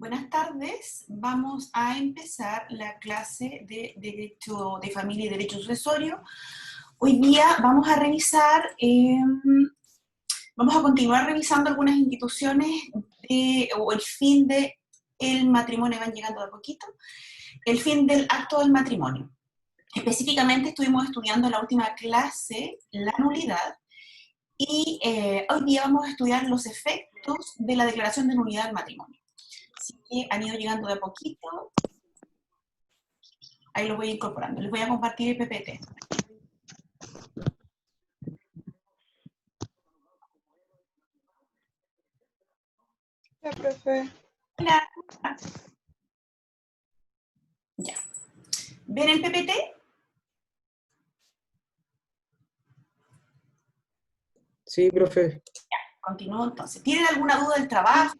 Buenas tardes. Vamos a empezar la clase de Derecho de Familia y Derecho Sucesorio. Hoy día vamos a revisar, vamos a continuar revisando algunas instituciones o el fin del matrimonio, van llegando de a poquito, el fin del acto del matrimonio. Específicamente estuvimos estudiando en la última clase la nulidad y hoy día vamos a estudiar los efectos de la declaración de nulidad del matrimonio. Así que han ido llegando de a poquito. Ahí los voy incorporando. Les voy a compartir el PPT. Ya, profe. Hola. Ya. ¿Ven el PPT? Sí, profe. Ya, continúo entonces. ¿Tienen alguna duda del trabajo?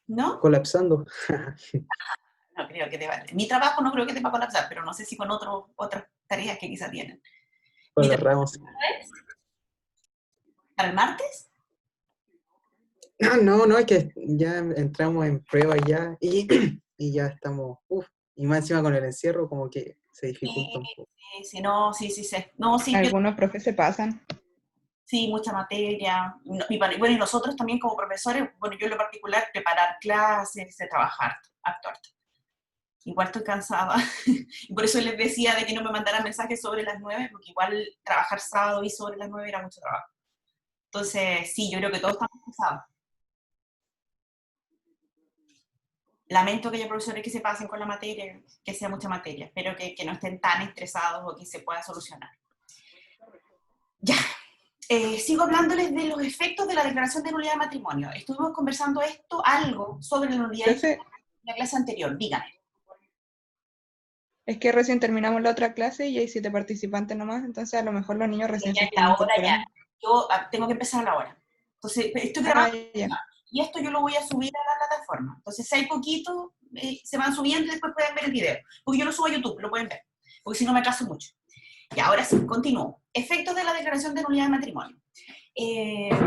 ¿No? Colapsando. No creo que deba. Mi trabajo no creo que te va a colapsar, pero no sé si con otras tareas que quizás tienen. Con las ramos. ¿Para el martes? No, es que ya entramos en prueba ya y ya estamos, y más encima con el encierro como que se dificulta un poco. Sí, no, sí. No, sí, Algunos profes se pasan. sí, mucha materia. Bueno, y nosotros también como profesores, bueno, yo en lo particular, preparar clases, trabajar, actuar. Igual estoy cansada, y por eso les decía de que no me mandaran mensajes sobre las 9, porque igual trabajar sábado y sobre las 9 era mucho trabajo. Entonces, sí, yo creo que todos estamos cansados. Lamento que haya profesores que se pasen con la materia, que sea mucha materia. Espero que no estén tan estresados o que se pueda solucionar. Ya, sigo hablándoles de los efectos de la declaración de nulidad de matrimonio. Estuvimos conversando algo sobre la nulidad Profe, en la clase anterior. Dígame. es que recién terminamos la otra clase y hay 7 participantes nomás, entonces a lo mejor los niños recién Ya se es están la hora ya. incorporando. Yo tengo que empezar a la hora. Entonces, estoy Ah, grabando ya. y esto yo lo voy a subir a la plataforma. Entonces, si hay poquito, se van subiendo y después pueden ver el video. Porque yo lo subo a YouTube, lo pueden ver. Porque si no me atraso mucho. Y ahora sí, continúo. Efectos de la declaración de nulidad de matrimonio.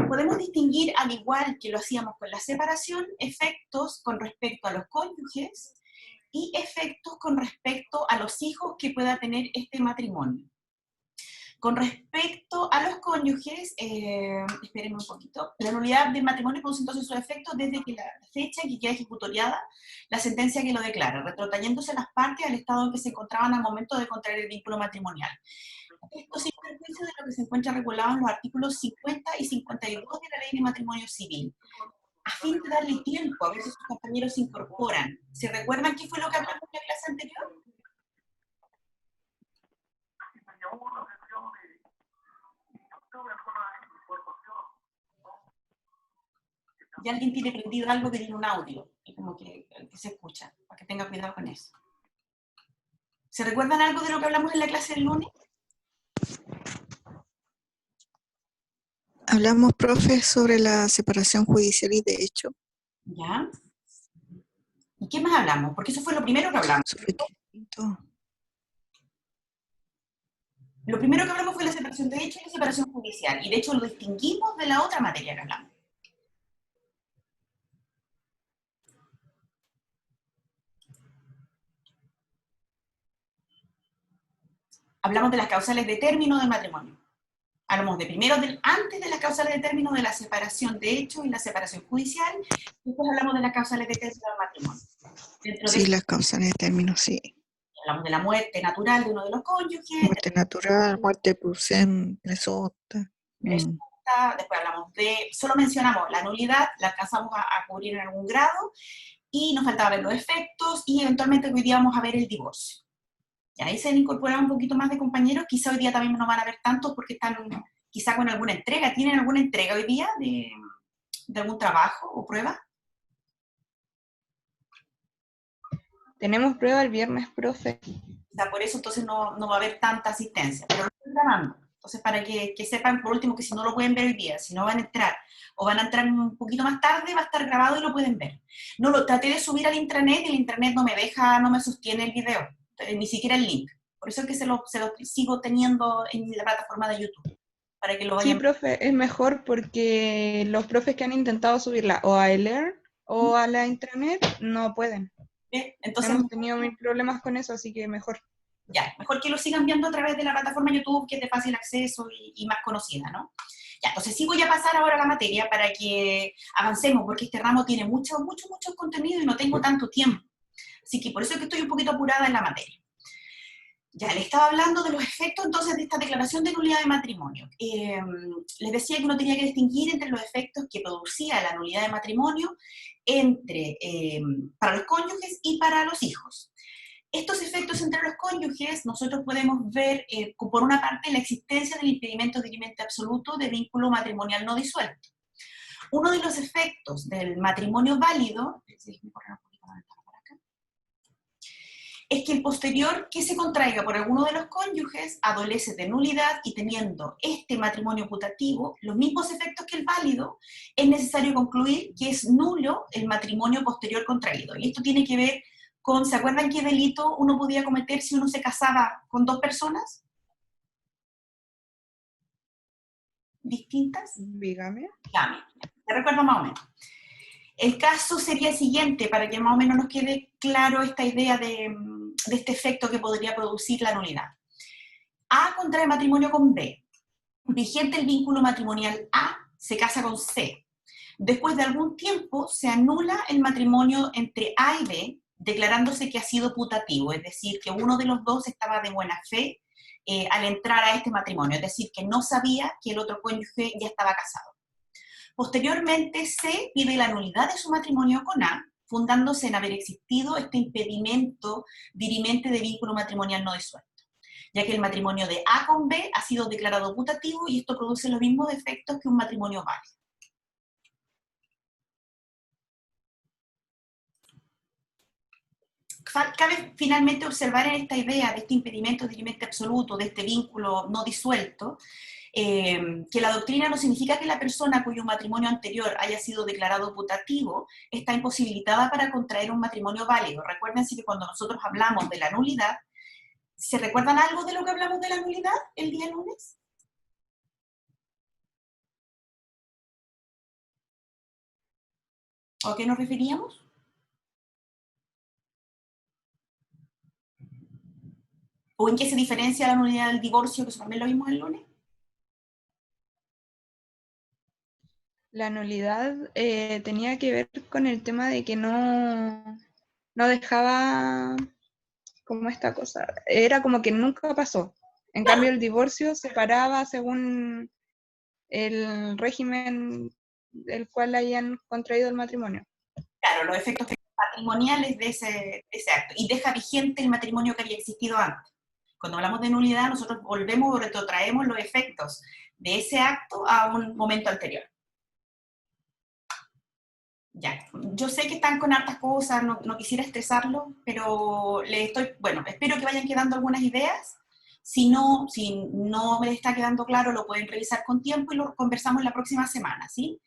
Podemos distinguir, al igual que lo hacíamos con la separación, efectos con respecto a los cónyuges y efectos con respecto a los hijos que pueda tener este matrimonio. Con respecto a los cónyuges, espérenme un poquito, la nulidad del matrimonio produce entonces su efecto desde que la fecha en que queda ejecutoriada la sentencia que lo declara, retrotrayéndose las partes al estado en que se encontraban al momento de contraer el vínculo matrimonial. Esto sin perjuicio de lo que se encuentra regulado en los artículos 50 y 52 de la Ley de Matrimonio Civil. A fin de darle tiempo, a ver si sus compañeros se incorporan. ¿Se recuerdan qué fue lo que hablamos en la clase anterior? Y alguien tiene prendido algo que tiene un audio, y como que se escucha, para que tenga cuidado con eso. ¿Se recuerdan algo de lo que hablamos en la clase del lunes? Hablamos, profe, sobre la separación judicial y de hecho. ¿Ya? ¿Y qué más hablamos? Porque eso fue lo primero que hablamos. Sobre distinto. Lo primero que hablamos fue la separación de hecho y la separación judicial, y de hecho lo distinguimos de la otra materia que hablamos. Hablamos de las causales de término del matrimonio. Hablamos de primero, antes de las causales de término de la separación de hecho y la separación judicial, y después hablamos de las causales de término del matrimonio. Dentro Sí, de las causales de término, sí. hablamos de la muerte natural de uno de los cónyuges, Muerte natural, muerte presunta. después hablamos solo mencionamos la nulidad, la alcanzamos a cubrir en algún grado, y nos faltaba ver los efectos, y eventualmente hoy día vamos a ver el divorcio. Y ahí se han incorporado un poquito más de compañeros, quizá hoy día también no van a ver tantos porque están quizá con alguna entrega. ¿Tienen alguna entrega hoy día de algún trabajo o prueba? Tenemos prueba el viernes, profe. O sea, por eso entonces no va a haber tanta asistencia, pero lo estoy grabando. Entonces, para que sepan, por último, que si no lo pueden ver hoy día, si no van a entrar, o van a entrar un poquito más tarde, va a estar grabado y lo pueden ver. No lo traté de subir al intranet, y el intranet no me deja, no me sostiene el video, ni siquiera el link. Por eso es que se lo sigo teniendo en la plataforma de YouTube. para que lo Sí, vayan. profe, es mejor porque los profes que han intentado subirla o a Elearn o a la intranet no pueden. ¿Ve? Entonces, Hemos tenido mil problemas con eso, así que mejor. ya, mejor que lo sigan viendo a través de la plataforma YouTube, que es de fácil acceso y más conocida, ¿no? Ya, entonces sí voy a pasar ahora a la materia para que avancemos, porque este ramo tiene mucho contenido y no tengo tanto tiempo. Así que por eso es que estoy un poquito apurada en la materia. Ya, le estaba hablando de los efectos entonces de esta declaración de nulidad de matrimonio. Les decía que uno tenía que distinguir entre los efectos que producía la nulidad de matrimonio para los cónyuges y para los hijos. Estos efectos entre los cónyuges nosotros podemos ver, por una parte, la existencia del impedimento dirimente absoluto de vínculo matrimonial no disuelto. Uno de los efectos del matrimonio válido, es que el posterior que se contraiga por alguno de los cónyuges adolece de nulidad y teniendo este matrimonio putativo los mismos efectos que el válido, es necesario concluir que es nulo el matrimonio posterior contraído. Y esto tiene que ver con, ¿se acuerdan qué delito uno podía cometer si uno se casaba con dos personas distintas? Bigamia. Bigamia. Te recuerdo más o menos. El caso sería el siguiente, para que más o menos nos quede claro esta idea de este efecto que podría producir la nulidad. A contrae matrimonio con B. Vigente el vínculo matrimonial A, se casa con C. Después de algún tiempo se anula el matrimonio entre A y B, declarándose que ha sido putativo, es decir, que uno de los dos estaba de buena fe al entrar a este matrimonio, es decir, que no sabía que el otro cónyuge ya estaba casado. Posteriormente, C pide la nulidad de su matrimonio con A, fundándose en haber existido este impedimento dirimente de vínculo matrimonial no disuelto, ya que el matrimonio de A con B ha sido declarado putativo y esto produce los mismos efectos que un matrimonio válido. Cabe finalmente observar en esta idea de este impedimento dirimente absoluto, de este vínculo no disuelto, que la doctrina no significa que la persona cuyo matrimonio anterior haya sido declarado putativo está imposibilitada para contraer un matrimonio válido. Recuérdense que cuando nosotros hablamos de la nulidad, ¿se recuerdan algo de lo que hablamos de la nulidad el día lunes? ¿A qué nos referíamos? ¿O en qué se diferencia la nulidad del divorcio, que eso también lo vimos el lunes? La nulidad tenía que ver con el tema de que no dejaba como esta cosa. Era como que nunca pasó. En cambio, el divorcio separaba según el régimen del cual hayan contraído el matrimonio. Claro, los efectos patrimoniales de ese acto. Y deja vigente el matrimonio que había existido antes. Cuando hablamos de nulidad, nosotros volvemos o retrotraemos los efectos de ese acto a un momento anterior. Ya, yo sé que están con hartas cosas, no quisiera estresarlo, pero bueno, espero que vayan quedando algunas ideas. Si no me les está quedando claro, lo pueden revisar con tiempo y lo conversamos la próxima semana, ¿sí?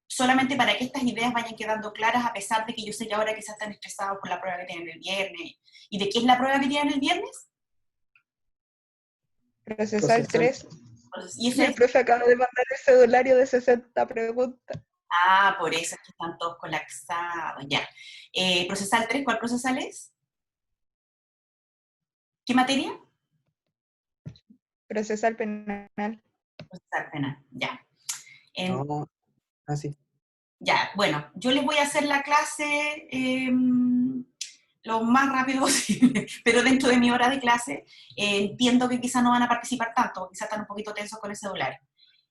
Solamente para que estas ideas vayan quedando claras, a pesar de que yo sé que ahora quizás están estresados por la prueba que tienen el viernes. ¿Y de qué es la prueba que tienen el viernes? Procesal 3. Y eso El profe acaba de mandar el cedulario de 60 preguntas. Ah, por eso es que están todos colapsados, ya. Procesal 3, ¿cuál procesal es? ¿Qué materia? Procesal penal. Procesal penal, ya. No, así. Ya, bueno, yo les voy a hacer la clase lo más rápido posible, pero dentro de mi hora de clase entiendo que quizás no van a participar tanto, quizás están un poquito tensos con el celular.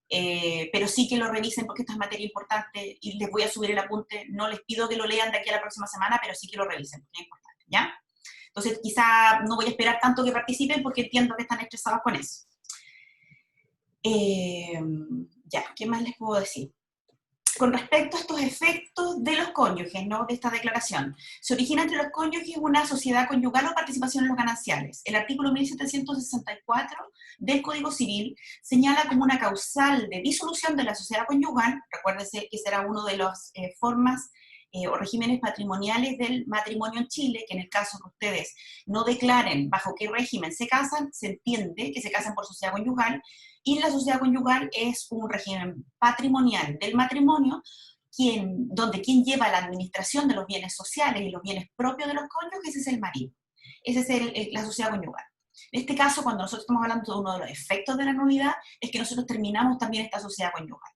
Pero sí que lo revisen porque esta es materia importante y les voy a subir el apunte. No les pido que lo lean de aquí a la próxima semana, pero sí que lo revisen porque es importante, ¿ya? Entonces quizá no voy a esperar tanto que participen porque entiendo que están estresados con eso. Ya, ¿qué más les puedo decir? Con respecto a estos efectos de los cónyuges, ¿no? De esta declaración, se origina entre los cónyuges una sociedad conyugal o participación en los gananciales. El artículo 1764 del Código Civil señala como una causal de disolución de la sociedad conyugal, recuérdense que será uno de las formas o regímenes patrimoniales del matrimonio en Chile, que en el caso que ustedes no declaren bajo qué régimen se casan, se entiende que se casan por sociedad conyugal, Y la sociedad conyugal es un régimen patrimonial del matrimonio, donde quien lleva la administración de los bienes sociales y los bienes propios de los cónyuges es el marido. Esa es la sociedad conyugal. En este caso, cuando nosotros estamos hablando de uno de los efectos de la nulidad, es que nosotros terminamos también esta sociedad conyugal.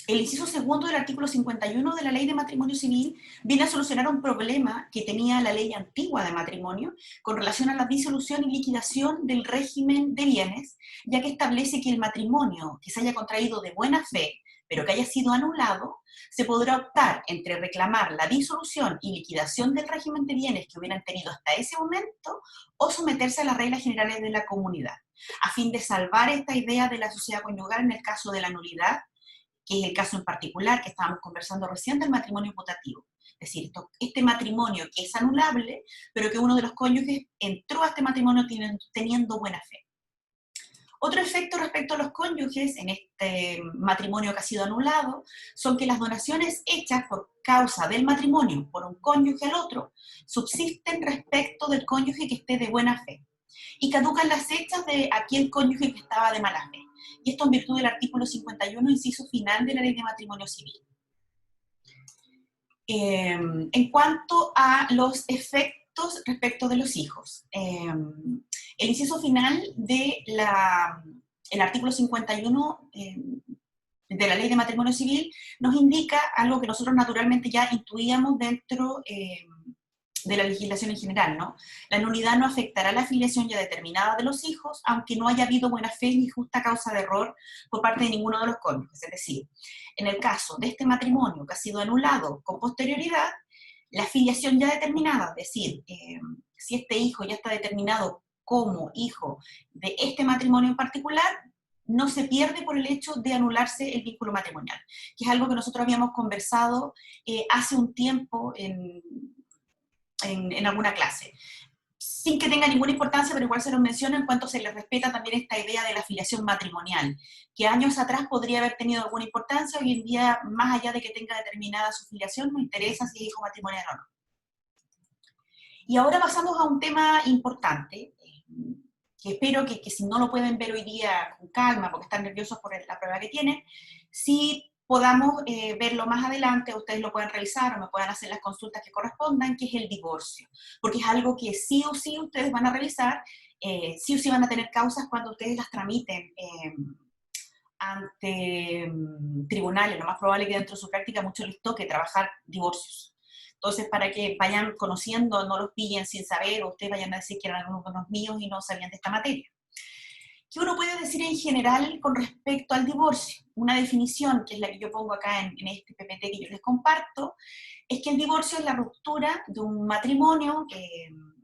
El inciso segundo del artículo 51 de la Ley de Matrimonio Civil viene a solucionar un problema que tenía la ley antigua de matrimonio con relación a la disolución y liquidación del régimen de bienes, ya que establece que el matrimonio que se haya contraído de buena fe, pero que haya sido anulado, se podrá optar entre reclamar la disolución y liquidación del régimen de bienes que hubieran tenido hasta ese momento o someterse a las reglas generales de la comunidad, a fin de salvar esta idea de la sociedad conyugal en el caso de la nulidad, que es el caso en particular que estábamos conversando recién del matrimonio putativo. Es decir, este matrimonio que es anulable, pero que uno de los cónyuges entró a este matrimonio teniendo buena fe. Otro efecto respecto a los cónyuges en este matrimonio que ha sido anulado son que las donaciones hechas por causa del matrimonio por un cónyuge al otro subsisten respecto del cónyuge que esté de buena fe y caducan las hechas de aquel cónyuge que estaba de mala fe. Y esto en virtud del artículo 51, inciso final de la Ley de Matrimonio Civil. En cuanto a los efectos respecto de los hijos, el inciso final del artículo 51 de la Ley de Matrimonio Civil nos indica algo que nosotros naturalmente ya intuíamos dentro de la legislación en general, ¿no? La nulidad no afectará la filiación ya determinada de los hijos, aunque no haya habido buena fe ni justa causa de error por parte de ninguno de los cónyuges. Es decir, en el caso de este matrimonio que ha sido anulado con posterioridad, la filiación ya determinada, es decir, si este hijo ya está determinado como hijo de este matrimonio en particular, no se pierde por el hecho de anularse el vínculo matrimonial, que es algo que nosotros habíamos conversado hace un tiempo en alguna clase, sin que tenga ninguna importancia, pero igual se lo menciono en cuanto se le respeta también esta idea de la filiación matrimonial, que años atrás podría haber tenido alguna importancia, hoy en día, más allá de que tenga determinada su filiación, no interesa si es hijo matrimonial o no. Y ahora pasamos a un tema importante, que espero que si no lo pueden ver hoy día con calma, porque están nerviosos por la prueba que tienen, sí podamos verlo más adelante, ustedes lo pueden revisar o me puedan hacer las consultas que correspondan, que es el divorcio, porque es algo que sí o sí ustedes van a revisar, sí o sí van a tener causas cuando ustedes las tramiten ante tribunales. Lo más probable es que dentro de su práctica mucho les toque trabajar divorcios. Entonces, para que vayan conociendo, no los pillen sin saber, o ustedes vayan a decir que eran algunos de los míos y no sabían de esta materia. ¿Qué uno puede decir en general con respecto al divorcio? Una definición, que es la que yo pongo acá en este PPT que yo les comparto, es que el divorcio es la ruptura de un matrimonio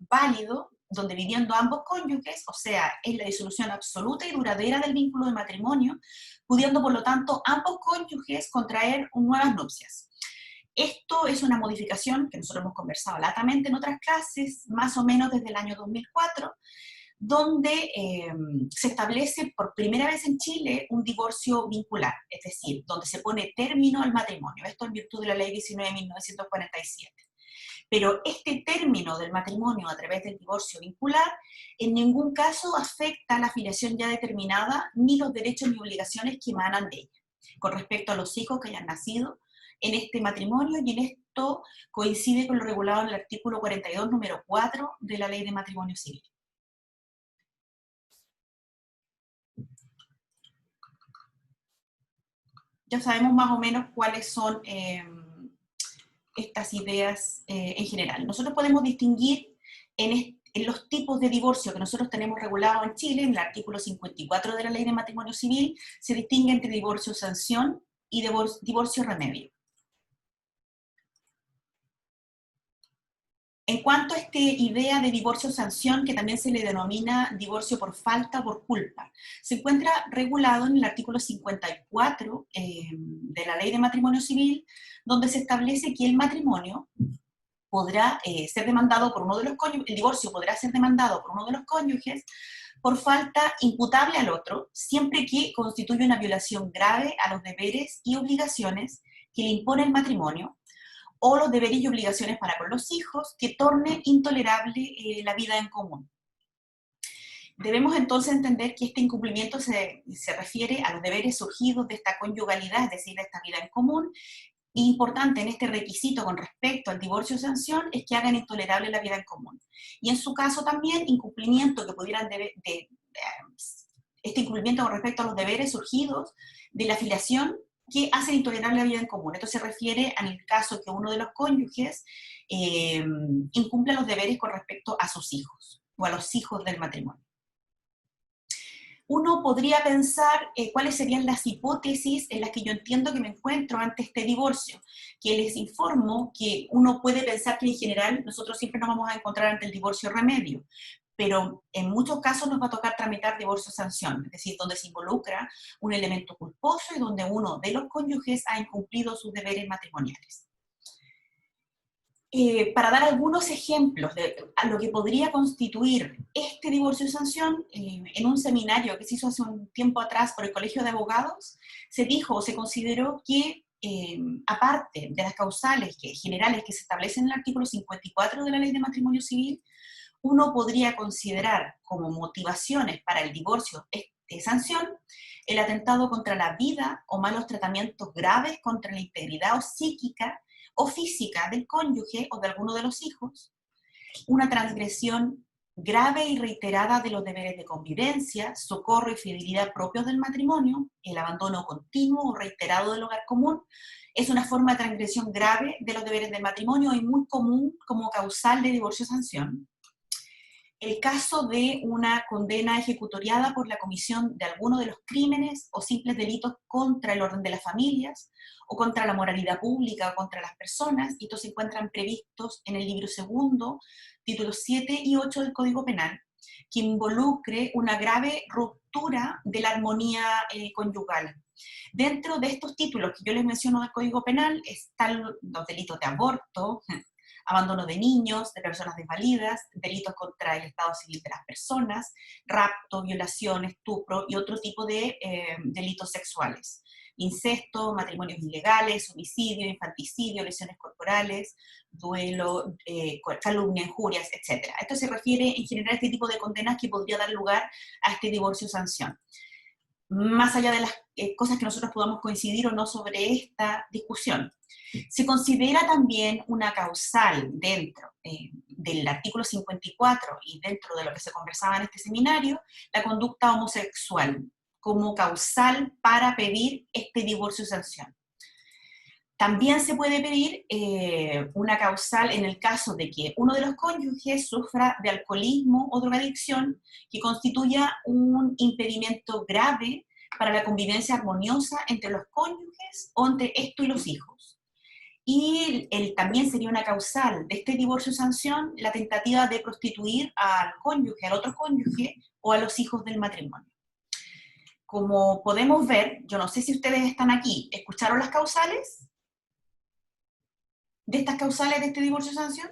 válido, donde viviendo ambos cónyuges, o sea, es la disolución absoluta y duradera del vínculo de matrimonio, pudiendo por lo tanto ambos cónyuges contraer nuevas nupcias. Esto es una modificación que nosotros hemos conversado latamente en otras clases, más o menos desde el año 2004, donde se establece por primera vez en Chile un divorcio vincular, es decir, donde se pone término al matrimonio, esto en virtud de la Ley 19 de 1947. Pero este término del matrimonio a través del divorcio vincular en ningún caso afecta la filiación ya determinada, ni los derechos ni obligaciones que emanan de ella, con respecto a los hijos que hayan nacido en este matrimonio, y en esto coincide con lo regulado en el artículo 42, número 4 de la Ley de Matrimonio Civil. Ya sabemos más o menos cuáles son estas ideas en general. Nosotros podemos distinguir en los tipos de divorcio que nosotros tenemos regulados en Chile, en el artículo 54 de la Ley de Matrimonio Civil, se distingue entre divorcio sanción y divorcio remedio. En cuanto a esta idea de divorcio-sanción, que también se le denomina divorcio por falta o por culpa, se encuentra regulado en el artículo 54 de la Ley de Matrimonio Civil, donde se establece que el matrimonio podrá ser demandado por uno de los cónyuges, el divorcio podrá ser demandado por uno de los cónyuges por falta imputable al otro, siempre que constituya una violación grave a los deberes y obligaciones que le impone el matrimonio, o los deberes y obligaciones para con los hijos que torne intolerable la vida en común. Debemos entonces entender que este incumplimiento se refiere a los deberes surgidos de esta conyugalidad, es decir, de esta vida en común. Importante en este requisito con respecto al divorcio o sanción es que hagan intolerable la vida en común. Y en su caso también, incumplimiento que pudieran este incumplimiento con respecto a los deberes surgidos de la filiación que hacen intolerable la vida en común. Esto se refiere en el caso que uno de los cónyuges incumpla los deberes con respecto a sus hijos o a los hijos del matrimonio. Uno podría pensar cuáles serían las hipótesis en las que yo entiendo que me encuentro ante este divorcio, que les informo que uno puede pensar que en general nosotros siempre nos vamos a encontrar ante el divorcio remedio, pero en muchos casos nos va a tocar tramitar divorcio-sanción, es decir, donde se involucra un elemento culposo y donde uno de los cónyuges ha incumplido sus deberes matrimoniales. Para dar algunos ejemplos de a lo que podría constituir este divorcio de sanción, en un seminario que se hizo hace un tiempo atrás por el Colegio de Abogados, se dijo o se consideró que, aparte de las causales generales que se establecen en el artículo 54 de la Ley de Matrimonio Civil, uno podría considerar como motivaciones para el divorcio de sanción el atentado contra la vida o malos tratamientos graves contra la integridad o psíquica o física del cónyuge o de alguno de los hijos, una transgresión grave y reiterada de los deberes de convivencia, socorro y fidelidad propios del matrimonio, el abandono continuo o reiterado del hogar común, es una forma de transgresión grave de los deberes del matrimonio y muy común como causal de divorcio-sanción. El caso de una condena ejecutoriada por la comisión de alguno de los crímenes o simples delitos contra el orden de las familias, o contra la moralidad pública o contra las personas, y estos se encuentran previstos en el libro segundo, títulos 7 y 8 del Código Penal, que involucre una grave ruptura de la armonía conyugal. Dentro de estos títulos que yo les menciono del Código Penal están los delitos de aborto, abandono de niños, de personas desvalidas, delitos contra el estado civil de las personas, rapto, violación, estupro y otro tipo de delitos sexuales. Incesto, matrimonios ilegales, homicidio, infanticidio, lesiones corporales, duelo, calumnia, injurias, etc. Esto se refiere en general a este tipo de condenas que podría dar lugar a este divorcio-sanción. Más allá de las cosas que nosotros podamos coincidir o no sobre esta discusión, se considera también una causal dentro del artículo 54 y dentro de lo que se conversaba en este seminario, la conducta homosexual como causal para pedir este divorcio-sanción. También se puede pedir una causal en el caso de que uno de los cónyuges sufra de alcoholismo o drogadicción que constituya un impedimento grave para la convivencia armoniosa entre los cónyuges o entre esto y los hijos. Y también sería una causal de este divorcio-sanción la tentativa de prostituir al cónyuge, al otro cónyuge o a los hijos del matrimonio. Como podemos ver, yo no sé si ustedes están aquí, ¿escucharon las causales? ¿De estas causales de este divorcio-sanción?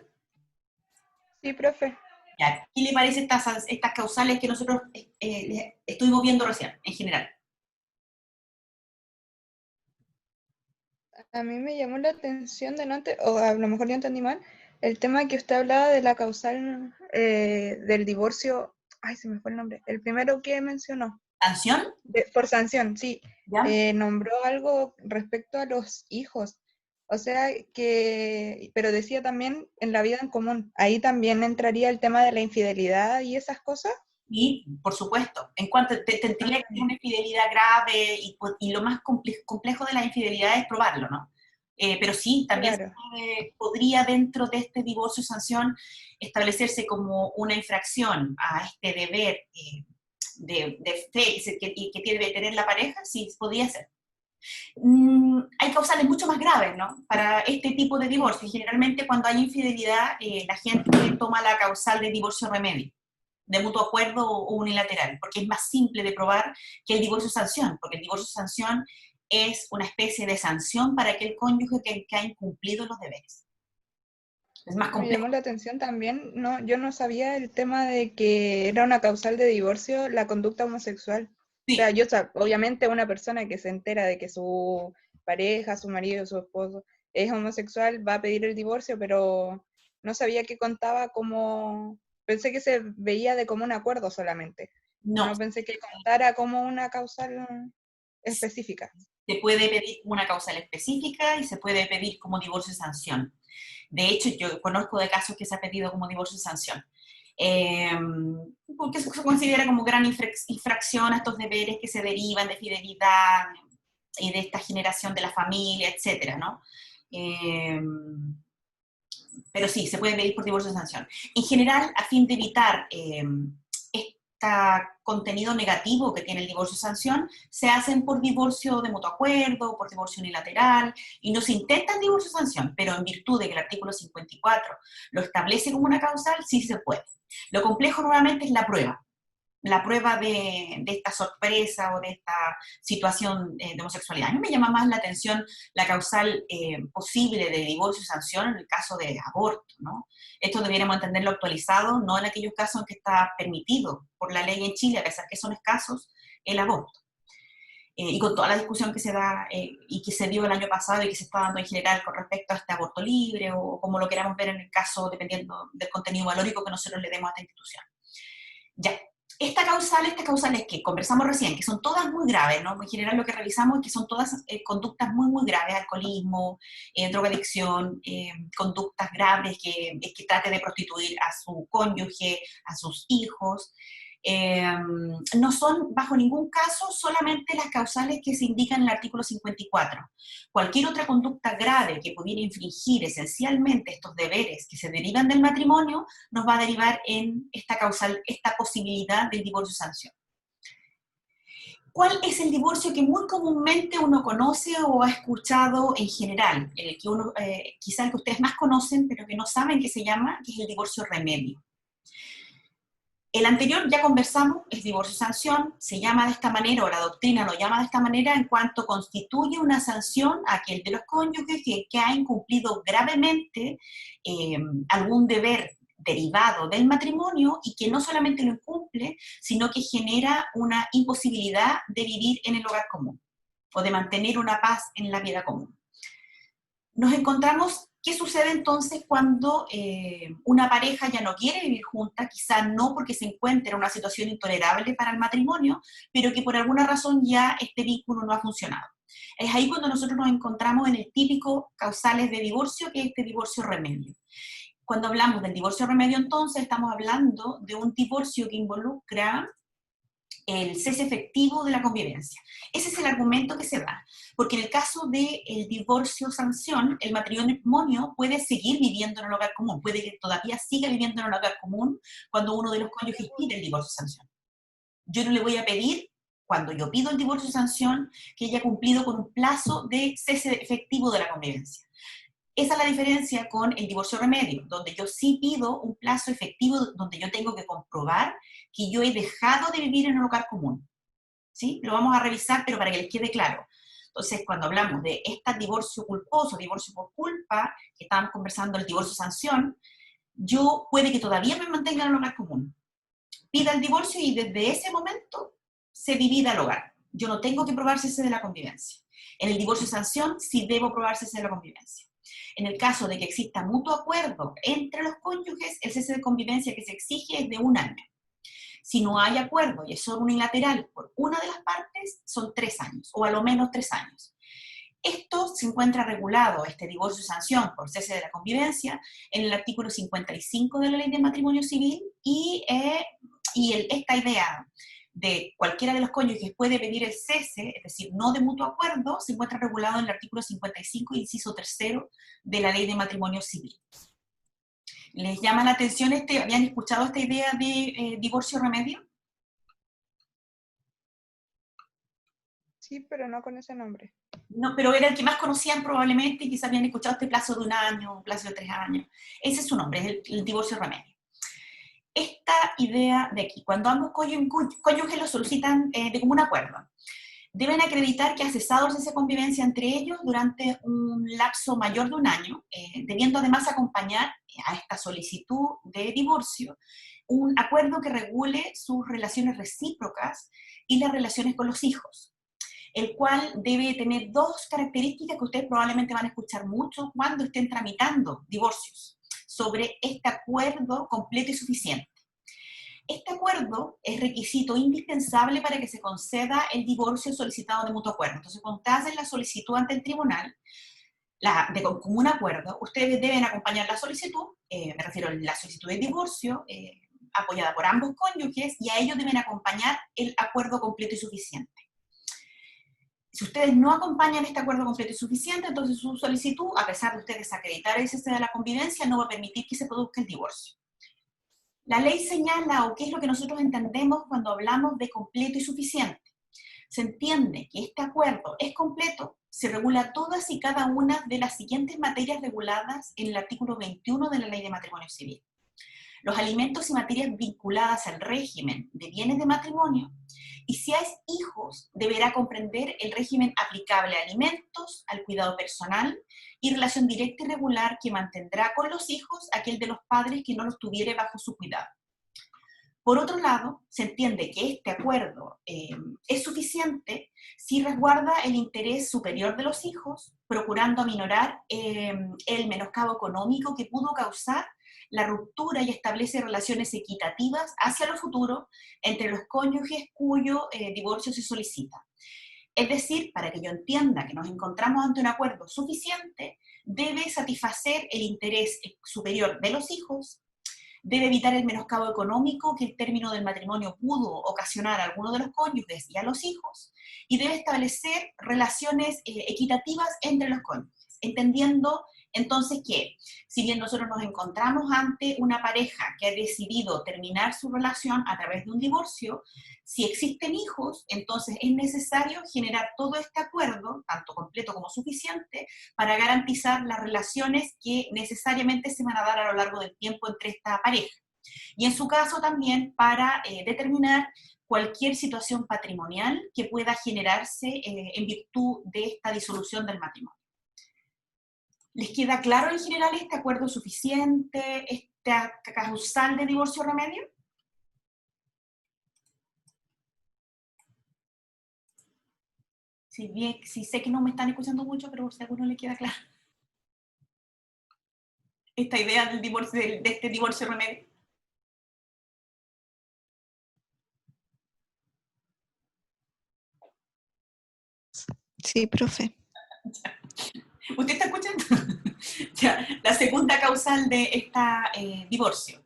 Sí, profe. Ya, ¿qué le parece estas causales que nosotros estuvimos viendo recién, en general? A mí me llamó la atención o a lo mejor yo entendí mal, el tema que usted hablaba de la causal del divorcio. Ay, se me fue el nombre. El primero que mencionó. ¿Sanción? Por sanción, sí. ¿Ya? Nombró algo respecto a los hijos. O sea pero decía también en la vida en común. Ahí también entraría el tema de la infidelidad y esas cosas. Y, por supuesto, en cuanto tendría que ser una infidelidad grave y lo más complejo de la infidelidad es probarlo, ¿no? Pero sí, también Claro. podría dentro de este divorcio sanción establecerse como una infracción a este deber de fe que debe tener la pareja, sí, podría ser. Hay causales mucho más graves, ¿no? Para este tipo de divorcio. Generalmente cuando hay infidelidad, la gente toma la causal de divorcio remedio, de mutuo acuerdo o unilateral, porque es más simple de probar que el divorcio-sanción, porque el divorcio-sanción es una especie de sanción para aquel cónyuge que ha incumplido los deberes. Es más Me complejo. llamó la atención también, yo no sabía el tema de que era una causal de divorcio la conducta homosexual. Sí. O sea, obviamente una persona que se entera de que su pareja, su marido, su esposo es homosexual, va a pedir el divorcio, pero no sabía que contaba como, pensé que se veía de como un acuerdo solamente, No, no pensé que contara como una causal específica. se puede pedir una causal específica y se puede pedir como divorcio de sanción. De hecho, yo conozco de casos que se ha pedido como divorcio de sanción. Porque se considera como gran infracción a estos deberes que se derivan de fidelidad y de esta generación de la familia, etcétera, ¿no? Pero sí, se puede pedir por divorcio de sanción. En general, a fin de evitar este contenido negativo que tiene el divorcio de sanción, se hacen por divorcio de mutuo acuerdo, por divorcio unilateral, y no se intenta el divorcio de sanción, pero en virtud de que el artículo 54 lo establece como una causal, sí se puede. Lo complejo nuevamente es la prueba de esta sorpresa o de esta situación de homosexualidad. A mí me llama más la atención la causal posible de divorcio y sanción en el caso de aborto, ¿no? Esto debiéramos entenderlo actualizado, no en aquellos casos en que está permitido por la ley en Chile, a pesar que son escasos, el aborto. Y con toda la discusión que se da y que se dio el año pasado y que se está dando en general con respecto a este aborto libre o como lo queramos ver en el caso, dependiendo del contenido valórico que nosotros le demos a esta institución. Ya, estas causales que conversamos recién, que son todas muy graves, ¿no? En general lo que revisamos es que son todas conductas muy, muy graves, alcoholismo, drogadicción, conductas graves que trate de prostituir a su cónyuge, a sus hijos. No son bajo ningún caso solamente las causales que se indican en el artículo 54. Cualquier otra conducta grave que pudiera infringir esencialmente estos deberes que se derivan del matrimonio nos va a derivar en esta causal, esta posibilidad del divorcio sanción. ¿Cuál es el divorcio que muy comúnmente uno conoce o ha escuchado en general? El que uno, quizá el que ustedes más conocen, pero que no saben que se llama, que es el divorcio remedio. El anterior ya conversamos, es divorcio-sanción, se llama de esta manera, o la doctrina lo llama de esta manera, en cuanto constituye una sanción a aquel de los cónyuges que ha incumplido gravemente algún deber derivado del matrimonio y que no solamente lo incumple, sino que genera una imposibilidad de vivir en el hogar común o de mantener una paz en la vida común. Nos encontramos, ¿qué sucede entonces cuando una pareja ya no quiere vivir junta? Quizá no porque se encuentra en una situación intolerable para el matrimonio, pero que por alguna razón ya este vínculo no ha funcionado. Es ahí cuando nosotros nos encontramos en el típico causales de divorcio, que es este divorcio remedio. Cuando hablamos del divorcio remedio, entonces, estamos hablando de un divorcio que involucra el cese efectivo de la convivencia. Ese es el argumento que se da, porque en el caso del divorcio-sanción, el matrimonio puede seguir viviendo en el hogar común, puede que todavía siga viviendo en el hogar común cuando uno de los cónyuges pide el divorcio-sanción. Yo no le voy a pedir, cuando yo pido el divorcio-sanción, que haya cumplido con un plazo de cese efectivo de la convivencia. Esa es la diferencia con el divorcio remedio, donde yo sí pido un plazo efectivo, donde yo tengo que comprobar que yo he dejado de vivir en un hogar común. ¿Sí? Lo vamos a revisar, pero para que les quede claro. Entonces, cuando hablamos de este divorcio culposo, divorcio por culpa, que estábamos conversando, el divorcio-sanción, yo puede que todavía me mantenga en el hogar común. Pida el divorcio y desde ese momento se divida el hogar. Yo no tengo que probar cese de la convivencia. En el divorcio-sanción sí debo probar cese de la convivencia. En el caso de que exista mutuo acuerdo entre los cónyuges, el cese de convivencia que se exige es de 1 año. Si no hay acuerdo y es solo unilateral por una de las partes, son 3 años, o a lo menos 3 años. Esto se encuentra regulado, este divorcio y sanción por cese de la convivencia, en el artículo 55 de la Ley de Matrimonio Civil, y esta idea de cualquiera de los cónyuges puede pedir el cese, es decir, no de mutuo acuerdo, se encuentra regulado en el artículo 55, inciso 3 de la Ley de Matrimonio Civil. ¿Les llama la atención habían escuchado esta idea de divorcio remedio? Sí, pero no con ese nombre. No, pero era el que más conocían probablemente y quizás habían escuchado este plazo de 1 año, un plazo de 3 años. Ese es su nombre, es el divorcio remedio. Esta idea de aquí, cuando ambos cónyuges lo solicitan de común acuerdo, deben acreditar que ha cesado esa convivencia entre ellos durante un lapso mayor de 1 año, debiendo además acompañar a esta solicitud de divorcio un acuerdo que regule sus relaciones recíprocas y las relaciones con los hijos. el cual debe tener dos características que ustedes probablemente van a escuchar mucho cuando estén tramitando divorcios, sobre este acuerdo completo y suficiente. Este acuerdo es requisito indispensable para que se conceda el divorcio solicitado de mutuo acuerdo. Entonces, cuando ustedes hacen la solicitud ante el tribunal, de común acuerdo, ustedes deben acompañar la solicitud, me refiero a la solicitud de divorcio, apoyada por ambos cónyuges, y a ellos deben acompañar el acuerdo completo y suficiente. Si ustedes no acompañan este acuerdo completo y suficiente, entonces su solicitud, a pesar de ustedes acreditar el cese de la convivencia, no va a permitir que se produzca el divorcio. La ley señala, o qué es lo que nosotros entendemos cuando hablamos de completo y suficiente. Se entiende que este acuerdo es completo, se regula todas y cada una de las siguientes materias reguladas en el artículo 21 de la Ley de Matrimonio Civil. Los alimentos y materias vinculadas al régimen de bienes de matrimonio, y si hay hijos, deberá comprender el régimen aplicable a alimentos, al cuidado personal y relación directa y regular que mantendrá con los hijos aquel de los padres que no los tuviere bajo su cuidado. Por otro lado, se entiende que este acuerdo es suficiente si resguarda el interés superior de los hijos, procurando aminorar el menoscabo económico que pudo causar la ruptura y establece relaciones equitativas hacia lo futuro entre los cónyuges cuyo divorcio se solicita. Es decir, para que yo entienda que nos encontramos ante un acuerdo suficiente, debe satisfacer el interés superior de los hijos, debe evitar el menoscabo económico que el término del matrimonio pudo ocasionar a alguno de los cónyuges y a los hijos, y debe establecer relaciones equitativas entre los cónyuges, entendiendo entonces que, si bien nosotros nos encontramos ante una pareja que ha decidido terminar su relación a través de un divorcio, si existen hijos, entonces es necesario generar todo este acuerdo, tanto completo como suficiente, para garantizar las relaciones que necesariamente se van a dar a lo largo del tiempo entre esta pareja. Y en su caso también para determinar cualquier situación patrimonial que pueda generarse en virtud de esta disolución del matrimonio. ¿Les queda claro en general este acuerdo suficiente, esta causal de divorcio o remedio? Si sé que no me están escuchando mucho, pero por si a alguno le queda claro esta idea del divorcio, de este divorcio remedio. Sí, profe. ¿Usted está escuchando? Ya, la segunda causal de este divorcio,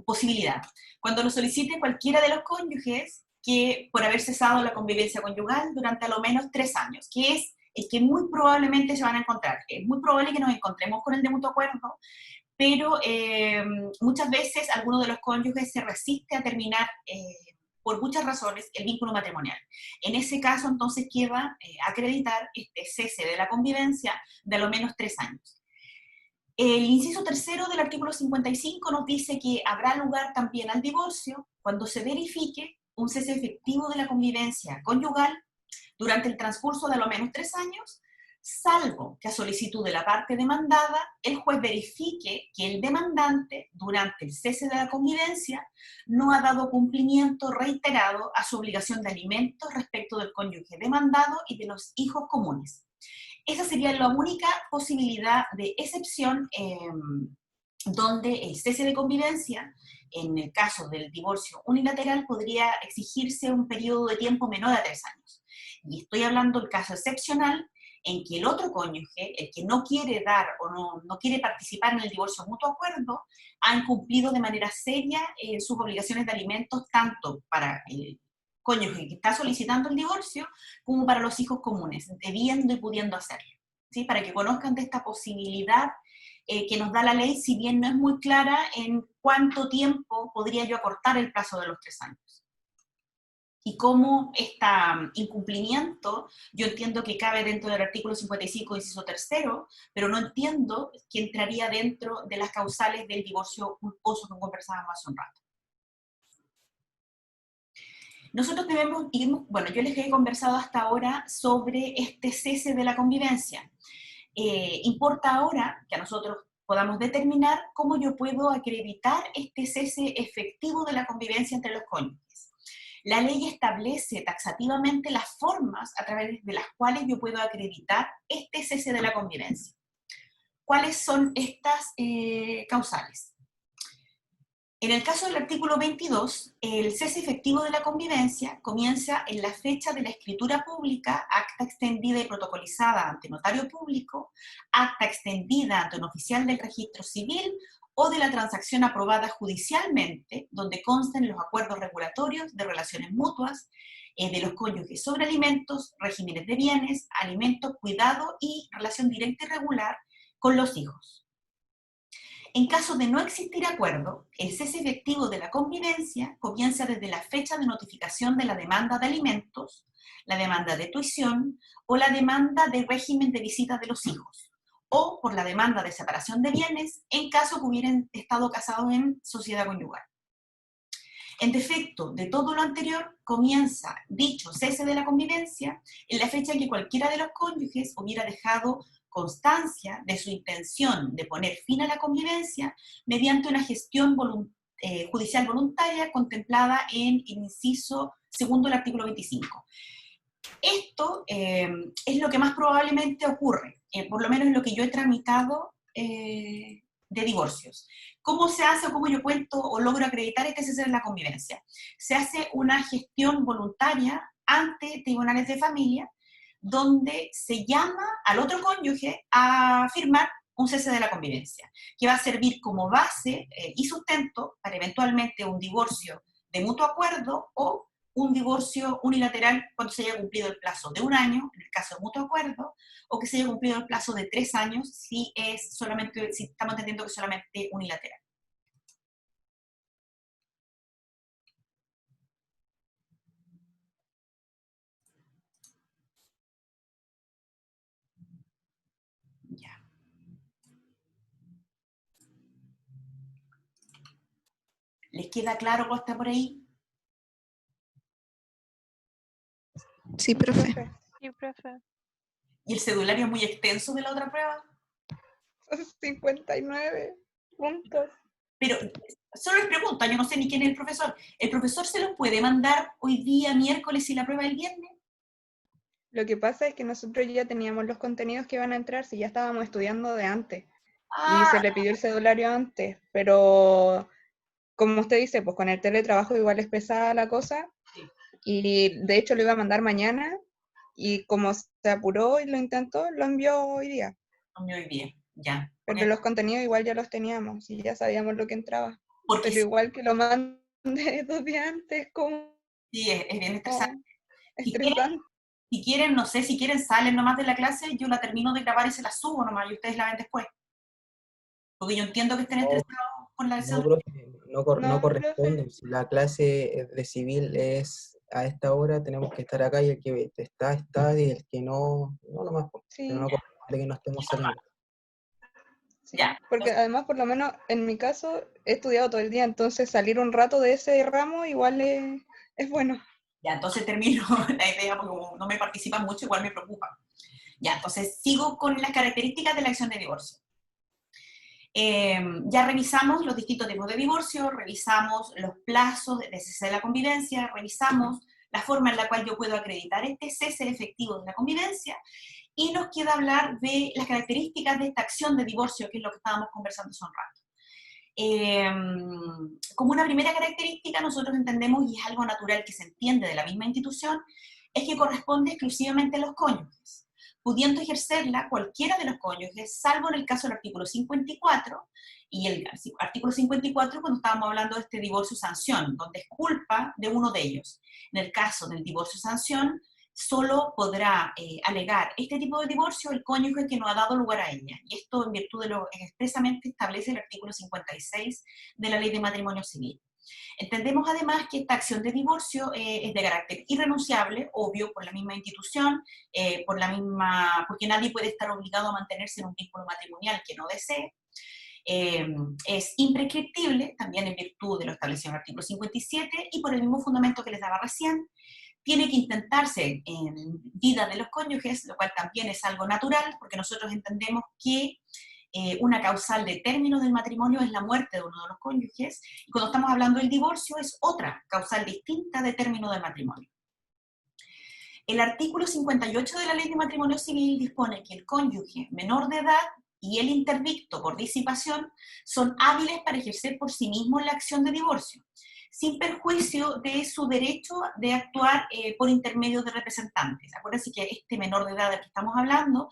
posibilidad. Cuando lo solicite cualquiera de los cónyuges que por haber cesado la convivencia conyugal durante a lo menos 3 años, que es el que muy probablemente se van a encontrar. Es muy probable que nos encontremos con el de mutuo acuerdo, pero muchas veces alguno de los cónyuges se resiste a terminar por muchas razones, el vínculo matrimonial. En ese caso, entonces, queda acreditar este cese de la convivencia de a lo menos 3 años. El inciso tercero del artículo 55 nos dice que habrá lugar también al divorcio cuando se verifique un cese efectivo de la convivencia conyugal durante el transcurso de a lo menos 3 años, salvo que a solicitud de la parte demandada, el juez verifique que el demandante, durante el cese de la convivencia, no ha dado cumplimiento reiterado a su obligación de alimentos respecto del cónyuge demandado y de los hijos comunes. Esa sería la única posibilidad de excepción donde el cese de convivencia, en el caso del divorcio unilateral, podría exigirse un periodo de tiempo menor a 3 años. Y estoy hablando del caso excepcional en que el otro cónyuge, el que no quiere dar o no quiere participar en el divorcio mutuo acuerdo, ha incumplido de manera seria sus obligaciones de alimentos, tanto para el cónyuge que está solicitando el divorcio, como para los hijos comunes, debiendo y pudiendo hacerlo, ¿sí? Para que conozcan de esta posibilidad que nos da la ley, si bien no es muy clara en cuánto tiempo podría yo acortar el plazo de los 3 años. Y cómo este incumplimiento, yo entiendo que cabe dentro del artículo 55, inciso tercero, pero no entiendo que entraría dentro de las causales del divorcio culposo que conversábamos hace un rato. Nosotros bueno, yo les he conversado hasta ahora sobre este cese de la convivencia. Importa ahora que a nosotros podamos determinar cómo yo puedo acreditar este cese efectivo de la convivencia entre los cónyuges. La ley establece taxativamente las formas a través de las cuales yo puedo acreditar este cese de la convivencia. ¿Cuáles son estas causales? En el caso del artículo 22, el cese efectivo de la convivencia comienza en la fecha de la escritura pública, acta extendida y protocolizada ante notario público, acta extendida ante un oficial del registro civil o de la transacción aprobada judicialmente, donde consten los acuerdos regulatorios de relaciones mutuas de los cónyuges sobre alimentos, regímenes de bienes, alimentos, cuidado y relación directa y regular con los hijos. En caso de no existir acuerdo, el cese efectivo de la convivencia comienza desde la fecha de notificación de la demanda de alimentos, la demanda de tuición o la demanda de régimen de visita de los hijos, o por la demanda de separación de bienes en caso que hubieran estado casados en sociedad conyugal. En defecto de todo lo anterior, comienza dicho cese de la convivencia en la fecha en que cualquiera de los cónyuges hubiera dejado constancia de su intención de poner fin a la convivencia mediante una gestión judicial voluntaria contemplada en el inciso segundo del artículo 25. Esto es lo que más probablemente ocurre, por lo menos en lo que yo he tramitado de divorcios. ¿Cómo se hace o cómo yo cuento o logro acreditar este cese de la convivencia? Se hace una gestión voluntaria ante tribunales de familia, donde se llama al otro cónyuge a firmar un cese de la convivencia, que va a servir como base y sustento para eventualmente un divorcio de mutuo acuerdo o un divorcio unilateral cuando se haya cumplido el plazo de 1 año, en el caso de mutuo acuerdo, o que se haya cumplido el plazo de 3 años si estamos entendiendo que es solamente unilateral. Ya. ¿Les queda claro cómo está por ahí? Sí, profe. Sí, profe. ¿Y el cedulario es muy extenso de la otra prueba? Son 59 puntos. Pero solo les pregunto, yo no sé ni quién es el profesor. ¿El profesor se los puede mandar hoy día, miércoles, y la prueba el viernes? Lo que pasa es que nosotros ya teníamos los contenidos que iban a entrar, si ya estábamos estudiando de antes. Y Ah, se le pidió el cedulario antes, pero como usted dice, pues con el teletrabajo igual es pesada la cosa. sí, Y de hecho lo iba a mandar mañana, y como se apuró y lo intentó, lo envió hoy día. no me oí bien, ya. Pero los contenidos igual ya los teníamos, y ya sabíamos lo que entraba. Porque Pero igual que lo mandé 2 días antes, como sí, es bien estresante. estresante. Si quieren, no sé, si quieren salen nomás de la clase, yo la termino de grabar y se la subo nomás, y ustedes la ven después. Porque yo entiendo que estén No, estresados con la no, lección. profe, no No, corresponde. Si la clase de civil es a esta hora, tenemos que estar acá y el que está, y el que no, nomás, pues. sí. Pero no corresponde que no estemos saliendo. Sí, Ya. porque además, por lo menos en mi caso, he estudiado todo el día, entonces salir un rato de ese ramo igual es bueno. Ya, entonces termino la idea, porque como no me participan mucho, igual me preocupa. Ya, entonces sigo con las características de la acción de divorcio. Ya revisamos los distintos tipos de divorcio, revisamos los plazos de cese de la convivencia, revisamos la forma en la cual yo puedo acreditar este cese efectivo de la convivencia, y nos queda hablar de las características de esta acción de divorcio, que es lo que estábamos conversando hace un rato. Como una primera característica, nosotros entendemos, y es algo natural que se entiende de la misma institución, es que corresponde exclusivamente a los cónyuges, pudiendo ejercerla cualquiera de los cónyuges, salvo en el caso del artículo 54, y el artículo 54 cuando estábamos hablando de este divorcio-sanción, donde es culpa de uno de ellos. En el caso del divorcio-sanción, solo podrá alegar este tipo de divorcio el cónyuge que no ha dado lugar a ella. Y esto en virtud de lo que expresamente establece el artículo 56 de la Ley de Matrimonio Civil. Entendemos además que esta acción de divorcio es de carácter irrenunciable, obvio, por la misma institución, porque nadie puede estar obligado a mantenerse en un vínculo matrimonial que no desee. Es imprescriptible, también en virtud de lo establecido en el artículo 57, y por el mismo fundamento que les daba recién, tiene que intentarse en vida de los cónyuges, lo cual también es algo natural, porque nosotros entendemos que una causal de término del matrimonio es la muerte de uno de los cónyuges, y cuando estamos hablando del divorcio es otra causal distinta de término del matrimonio. El artículo 58 de la Ley de Matrimonio Civil dispone que el cónyuge menor de edad y el interdicto por disipación son hábiles para ejercer por sí mismos la acción de divorcio, sin perjuicio de su derecho de actuar por intermedio de representantes. Acuérdense que este menor de edad del que estamos hablando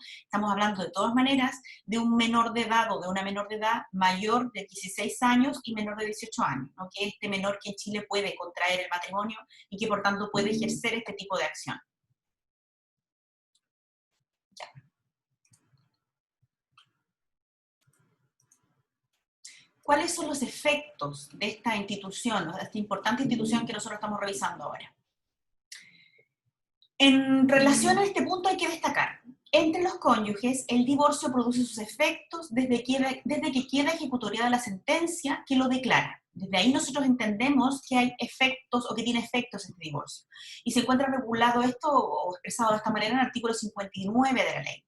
de todas maneras de un menor de edad o de una menor de edad mayor de 16 años y menor de 18 años, ¿no? Que es este menor que en Chile puede contraer el matrimonio y que por tanto puede ejercer este tipo de acción. ¿Cuáles son los efectos de esta institución, de esta importante institución que nosotros estamos revisando ahora? En relación a este punto hay que destacar, entre los cónyuges el divorcio produce sus efectos desde que queda ejecutoriada la sentencia que lo declara. Desde ahí nosotros entendemos que hay efectos o que tiene efectos este divorcio. Y se encuentra regulado esto o expresado de esta manera en el artículo 59 de la ley.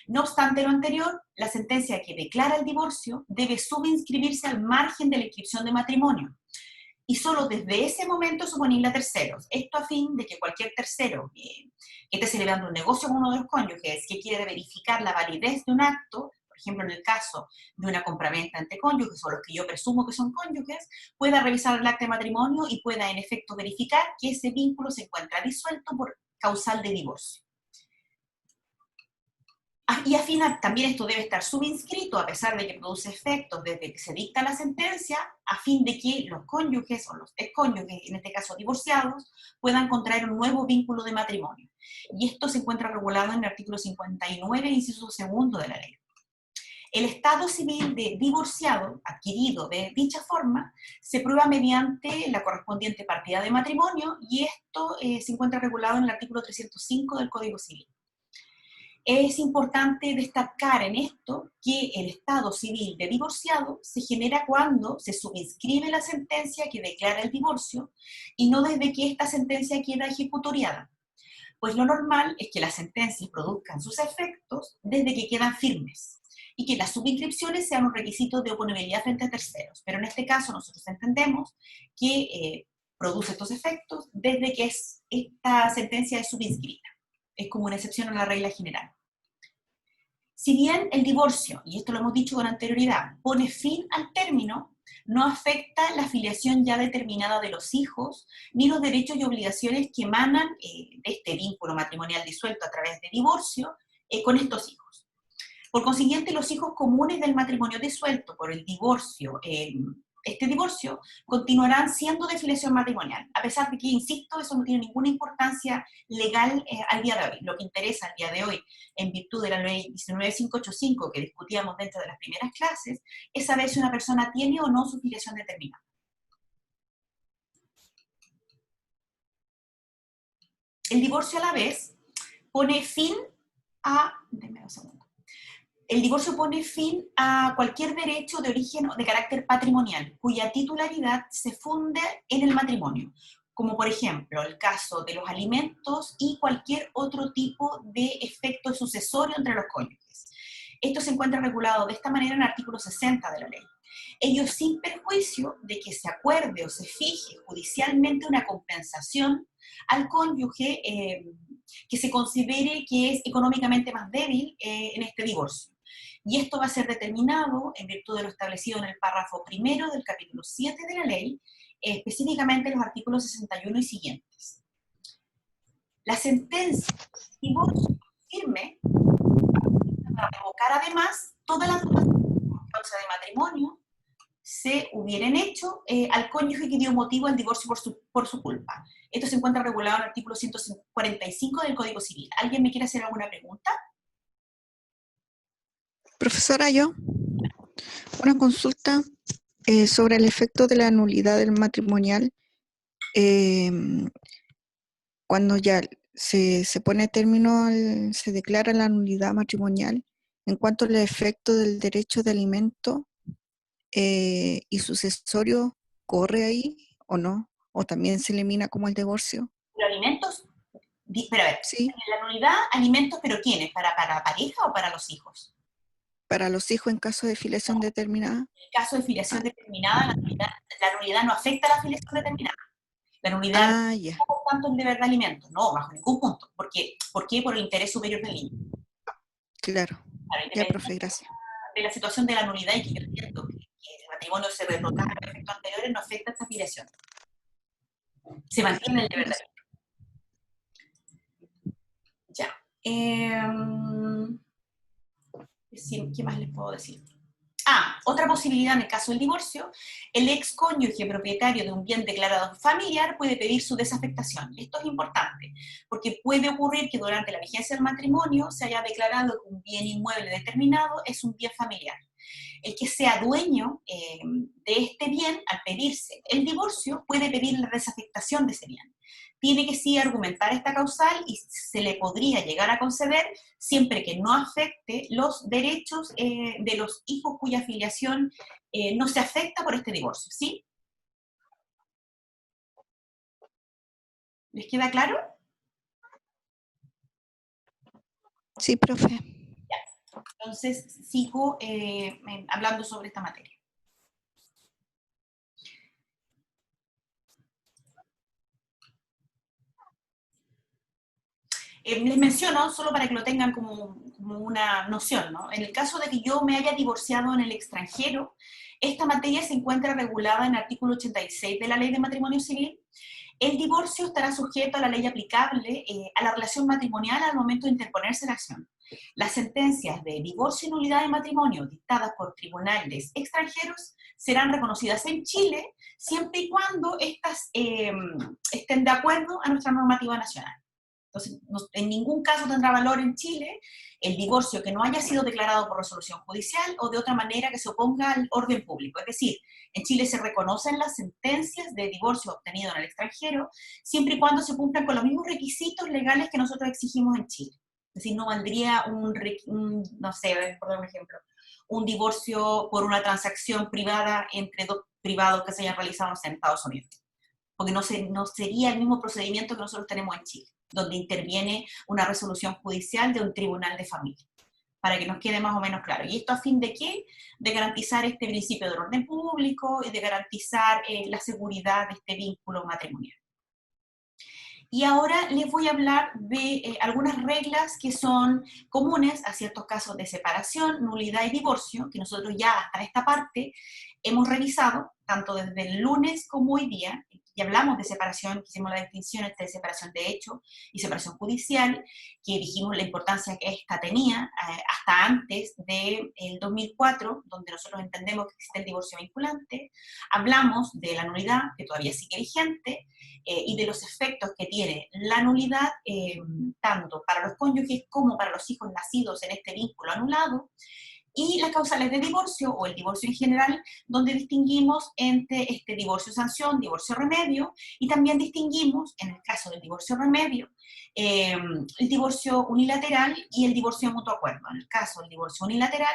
No obstante lo anterior, la sentencia que declara el divorcio debe subinscribirse al margen de la inscripción de matrimonio y solo desde ese momento suponible a terceros. Esto a fin de que cualquier tercero que esté celebrando un negocio con uno de los cónyuges que quiera verificar la validez de un acto, por ejemplo en el caso de una compraventa entre cónyuges o los que yo presumo que son cónyuges, pueda revisar el acta de matrimonio y pueda en efecto verificar que ese vínculo se encuentra disuelto por causal de divorcio. Y al final también esto debe estar subinscrito a pesar de que produce efectos desde que se dicta la sentencia, a fin de que los cónyuges o los excónyuges, en este caso divorciados, puedan contraer un nuevo vínculo de matrimonio. Y esto se encuentra regulado en el artículo 59, inciso segundo de la ley. El estado civil de divorciado adquirido de dicha forma se prueba mediante la correspondiente partida de matrimonio y esto se encuentra regulado en el artículo 305 del Código Civil. Es importante destacar en esto que el estado civil de divorciado se genera cuando se subinscribe la sentencia que declara el divorcio y no desde que esta sentencia queda ejecutoriada. Pues lo normal es que las sentencias produzcan sus efectos desde que quedan firmes y que las subinscripciones sean un requisito de oponibilidad frente a terceros. Pero en este caso nosotros entendemos que produce estos efectos desde que esta sentencia es subinscrita. Es como una excepción a la regla general. Si bien el divorcio, y esto lo hemos dicho con anterioridad, pone fin al término, no afecta la filiación ya determinada de los hijos, ni los derechos y obligaciones que emanan de este vínculo matrimonial disuelto a través de divorcio con estos hijos. Por consiguiente, los hijos comunes del matrimonio disuelto por el divorcio, este divorcio, continuarán siendo de filiación matrimonial, a pesar de que, insisto, eso no tiene ninguna importancia legal al día de hoy. Lo que interesa al día de hoy, en virtud de la ley 19585 que discutíamos dentro de las primeras clases, es saber si una persona tiene o no su filiación determinada. El divorcio a la vez pone fin a... Denme un segundo. El divorcio pone fin a cualquier derecho de origen o de carácter patrimonial, cuya titularidad se funde en el matrimonio, como por ejemplo el caso de los alimentos y cualquier otro tipo de efecto sucesorio entre los cónyuges. Esto se encuentra regulado de esta manera en el artículo 60 de la ley. Ello sin perjuicio de que se acuerde o se fije judicialmente una compensación al cónyuge que se considere que es económicamente más débil en este divorcio. Y esto va a ser determinado en virtud de lo establecido en el párrafo primero del capítulo 7 de la ley, específicamente en los artículos 61 y siguientes. La sentencia de divorcio firme va a revocar además todas las dudas por causa de matrimonio se hubieran hecho al cónyuge que dio motivo al divorcio por su culpa. Esto se encuentra regulado en el artículo 145 del Código Civil. ¿Alguien me quiere hacer alguna pregunta? Profesora, yo, una consulta sobre el efecto de la nulidad del matrimonial. Cuando ya se pone término, se declara la nulidad matrimonial, en cuanto al efecto del derecho de alimento y sucesorio, ¿corre ahí o no? ¿O también se elimina como el divorcio? Los alimentos, pero a ver, Sí, la nulidad, alimentos, ¿pero quiénes? ¿Para pareja o para los hijos? Para los hijos en caso de filiación determinada. En el caso de filiación determinada, la nulidad no afecta a la filiación determinada. La nulidad Ah, ya, no por tanto el deber de alimento, no, bajo ningún punto. ¿Por qué? ¿Por qué? Por el interés superior del niño. claro. Claro, Ya, profe, independientemente gracias. de la situación de la nulidad, y que yo entiendo que el matrimonio se retrotrae a los efectos anteriores, no afecta a esta filiación. Se mantiene el deber de alimento. Ya. Sí, ¿qué más les puedo decir? Otra posibilidad en el caso del divorcio, el ex cónyuge propietario de un bien declarado familiar puede pedir su desafectación. Esto es importante, porque puede ocurrir que durante la vigencia del matrimonio se haya declarado que un bien inmueble determinado es un bien familiar. El que sea dueño de este bien, al pedirse el divorcio, puede pedir la desafectación de ese bien. Tiene que sí argumentar esta causal y se le podría llegar a conceder siempre que no afecte los derechos de los hijos cuya filiación no se afecta por este divorcio, ¿sí? ¿Les queda claro? Sí, profe. Entonces, sigo hablando sobre esta materia. Les menciono, solo para que lo tengan como una noción, ¿no? En el caso de que yo me haya divorciado en el extranjero, esta materia se encuentra regulada en el artículo 86 de la Ley de Matrimonio Civil. El divorcio estará sujeto a la ley aplicable a la relación matrimonial al momento de interponerse la acción. Las sentencias de divorcio y nulidad de matrimonio dictadas por tribunales extranjeros serán reconocidas en Chile siempre y cuando éstas estén de acuerdo a nuestra normativa nacional. Entonces, en ningún caso tendrá valor en Chile el divorcio que no haya sido declarado por resolución judicial o de otra manera que se oponga al orden público. Es decir, en Chile se reconocen las sentencias de divorcio obtenido en el extranjero siempre y cuando se cumplan con los mismos requisitos legales que nosotros exigimos en Chile. Es decir, no valdría no sé, por dar un ejemplo, un divorcio por una transacción privada entre dos privados que se hayan realizado en Estados Unidos. Porque no sería el mismo procedimiento que nosotros tenemos en Chile, donde interviene una resolución judicial de un tribunal de familia, para que nos quede más o menos claro. ¿Y esto a fin de qué? De garantizar este principio del orden público y de garantizar la seguridad de este vínculo matrimonial. Y ahora les voy a hablar de algunas reglas que son comunes a ciertos casos de separación, nulidad y divorcio, que nosotros ya hasta esta parte hemos revisado, tanto desde el lunes como hoy día, y hablamos de separación, que hicimos la distinción entre separación de hecho y separación judicial, que dijimos la importancia que esta tenía hasta antes del 2004, donde nosotros entendemos que existe el divorcio vinculante. Hablamos de la nulidad, que todavía sigue vigente, y de los efectos que tiene la nulidad, tanto para los cónyuges como para los hijos nacidos en este vínculo anulado, y las causales de divorcio, o el divorcio en general, donde distinguimos entre este divorcio-sanción, divorcio-remedio, y también distinguimos, en el caso del divorcio-remedio, el divorcio unilateral y el divorcio de mutuo acuerdo. En el caso del divorcio unilateral,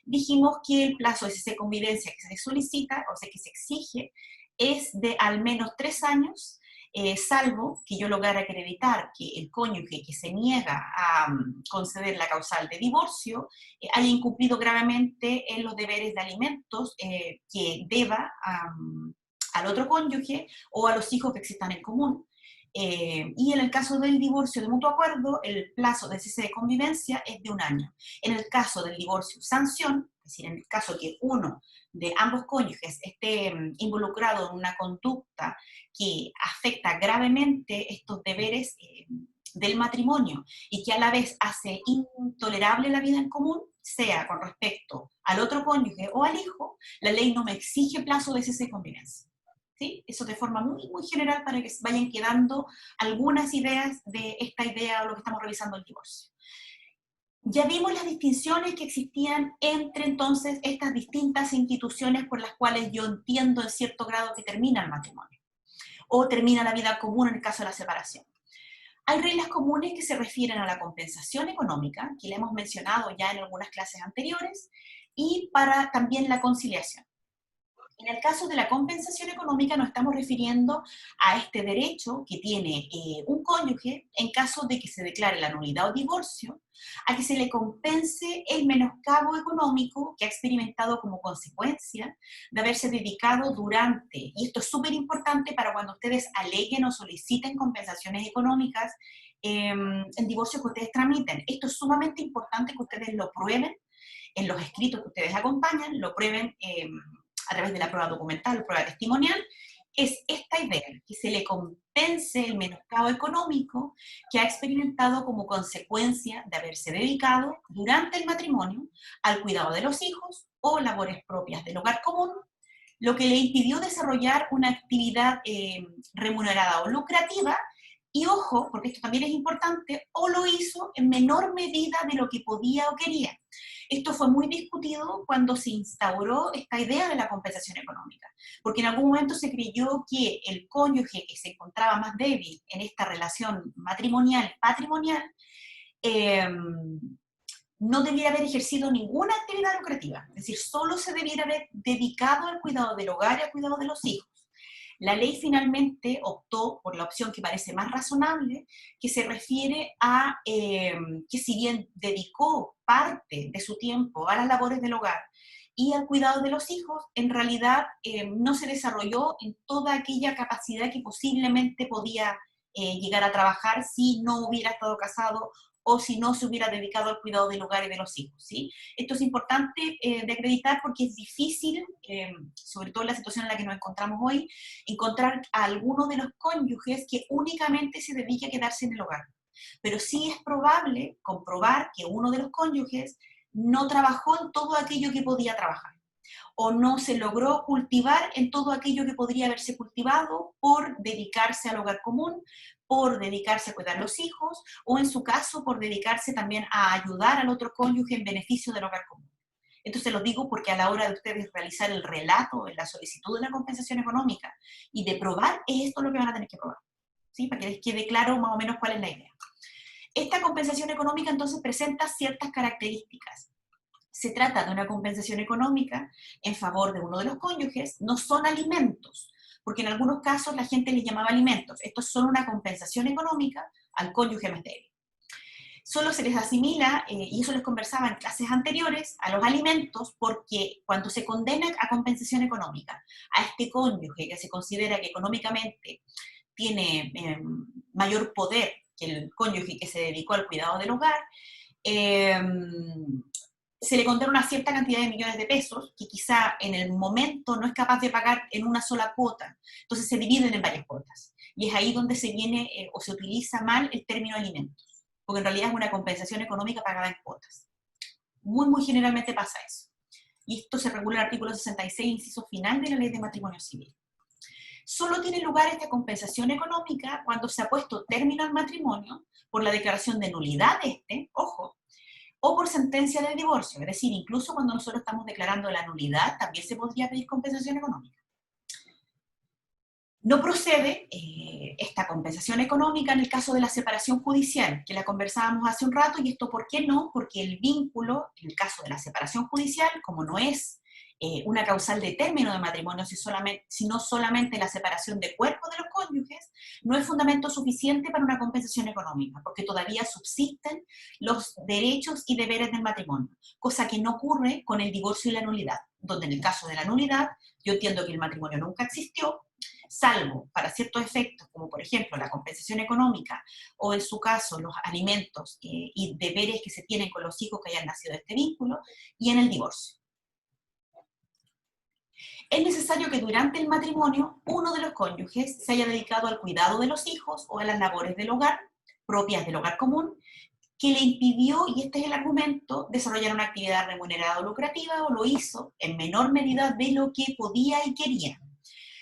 dijimos que el plazo de cese de convivencia que se solicita, o sea, que se exige, es de al menos 3 años, salvo que yo lograra acreditar que el cónyuge que se niega a conceder la causal de divorcio haya incumplido gravemente en los deberes de alimentos que deba al otro cónyuge o a los hijos que existan en común. Y en el caso del divorcio de mutuo acuerdo, el plazo de cese de convivencia es de 1 año. En el caso del divorcio sanción, es decir, en el caso que uno de ambos cónyuges esté involucrado en una conducta que afecta gravemente estos deberes del matrimonio y que a la vez hace intolerable la vida en común, sea con respecto al otro cónyuge o al hijo, la ley no me exige plazo de cese de convivencia. ¿Sí? Eso de forma muy, muy general para que vayan quedando algunas ideas de esta idea o lo que estamos revisando el divorcio. Ya vimos las distinciones que existían entre entonces estas distintas instituciones por las cuales yo entiendo en cierto grado que termina el matrimonio o termina la vida común en el caso de la separación. Hay reglas comunes que se refieren a la compensación económica, que la hemos mencionado ya en algunas clases anteriores, y para también la conciliación. En el caso de la compensación económica nos estamos refiriendo a este derecho que tiene un cónyuge en caso de que se declare la nulidad o divorcio, a que se le compense el menoscabo económico que ha experimentado como consecuencia de haberse dedicado durante, y esto es súper importante para cuando ustedes aleguen o soliciten compensaciones económicas en divorcios que ustedes tramiten. Esto es sumamente importante que ustedes lo prueben en los escritos que ustedes acompañan, lo prueben a través de la prueba documental, prueba testimonial, es esta idea, que se le compense el menoscabo económico que ha experimentado como consecuencia de haberse dedicado durante el matrimonio al cuidado de los hijos o labores propias del hogar común, lo que le impidió desarrollar una actividad remunerada o lucrativa, y ojo, porque esto también es importante, o lo hizo en menor medida de lo que podía o quería. Esto fue muy discutido cuando se instauró esta idea de la compensación económica, porque en algún momento se creyó que el cónyuge que se encontraba más débil en esta relación matrimonial, patrimonial, no debiera haber ejercido ninguna actividad lucrativa, es decir, solo se debiera haber dedicado al cuidado del hogar y al cuidado de los hijos. La ley finalmente optó por la opción que parece más razonable, que se refiere a que si bien dedicó parte de su tiempo a las labores del hogar y al cuidado de los hijos, en realidad no se desarrolló en toda aquella capacidad que posiblemente podía llegar a trabajar si no hubiera estado casado o si no se hubiera dedicado al cuidado del hogar y de los hijos, ¿sí? Esto es importante de acreditar porque es difícil, sobre todo en la situación en la que nos encontramos hoy, encontrar a alguno de los cónyuges que únicamente se dedique a quedarse en el hogar. Pero sí es probable comprobar que uno de los cónyuges no trabajó en todo aquello que podía trabajar, o no se logró cultivar en todo aquello que podría haberse cultivado por dedicarse al hogar común, por dedicarse a cuidar a los hijos, o en su caso, por dedicarse también a ayudar al otro cónyuge en beneficio del hogar común. Entonces lo digo porque a la hora de ustedes realizar el relato en la solicitud de la compensación económica y de probar, es esto lo que van a tener que probar, ¿sí? Para que les quede claro más o menos cuál es la idea. Esta compensación económica entonces presenta ciertas características. Se trata de una compensación económica en favor de uno de los cónyuges, no son alimentos, porque en algunos casos la gente les llamaba alimentos. Esto es solo una compensación económica al cónyuge más débil. Solo se les asimila, y eso les conversaba en clases anteriores, a los alimentos, porque cuando se condena a compensación económica a este cónyuge que se considera que económicamente tiene mayor poder que el cónyuge que se dedicó al cuidado del hogar, se le condena una cierta cantidad de millones de pesos que quizá en el momento no es capaz de pagar en una sola cuota, entonces se dividen en varias cuotas. Y es ahí donde se viene o se utiliza mal el término alimentos, porque en realidad es una compensación económica pagada en cuotas. Muy, muy generalmente pasa eso. Y esto se regula en el artículo 66, inciso final de la Ley de Matrimonio Civil. Solo tiene lugar esta compensación económica cuando se ha puesto término al matrimonio por la declaración de nulidad ojo, o por sentencia de divorcio, es decir, incluso cuando nosotros estamos declarando la nulidad, también se podría pedir compensación económica. No procede esta compensación económica en el caso de la separación judicial, que la conversábamos hace un rato, y esto ¿por qué no? Porque el vínculo, en el caso de la separación judicial, como no es una causal de término de matrimonio, sino solamente la separación de cuerpo de los cónyuges, no es fundamento suficiente para una compensación económica, porque todavía subsisten los derechos y deberes del matrimonio, cosa que no ocurre con el divorcio y la nulidad, donde en el caso de la nulidad, yo entiendo que el matrimonio nunca existió, salvo para ciertos efectos, como por ejemplo la compensación económica, o en su caso los alimentos y deberes que se tienen con los hijos que hayan nacido de este vínculo, y en el divorcio. Es necesario que durante el matrimonio uno de los cónyuges se haya dedicado al cuidado de los hijos o a las labores del hogar, propias del hogar común, que le impidió, y este es el argumento, desarrollar una actividad remunerada o lucrativa, o lo hizo en menor medida de lo que podía y quería,